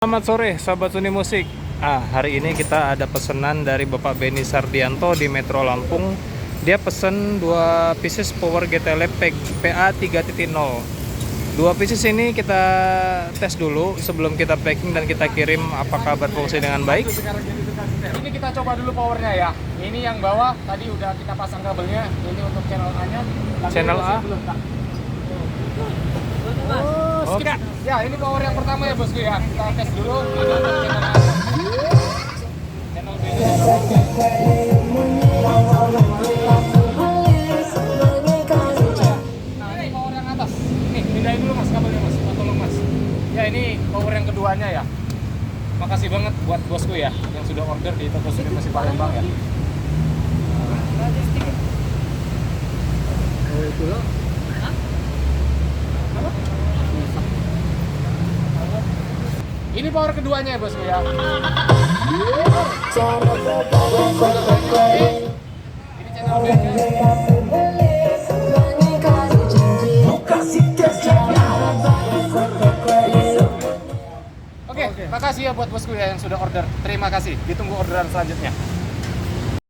Selamat sore sahabat Suni Musik. Hari ini kita ada pesanan dari Bapak Benny Sardianto di Metro Lampung. Dia pesen 2 pieces Power GT Lab PA 3.0. 2 pieces ini kita tes dulu sebelum kita packing dan kita kirim, apakah berfungsi dengan baik. Ini kita coba dulu powernya ya. Ini yang bawah tadi udah kita pasang kabelnya. Ini untuk channel A-nya. Channel A? Belum, Kak. Oh, Ya, ini power yang pertama ya bosku ya. Kita tes dulu. Ini untuk channel A. Channel B nya. Nah, ini power yang atas. Nih, pindahin dulu mas kabelnya mas. Tolong mas. Ya, ini power yang keduanya ya. Makasih banget buat bosku ya yang sudah order di toko Suni Musik Palembang ya. Oh, itu loh. Ini power keduanya ya bosku ya. Ini channel B-nya. Oke, makasih ya buat bosku ya yang sudah order. Terima kasih. Ditunggu orderan selanjutnya.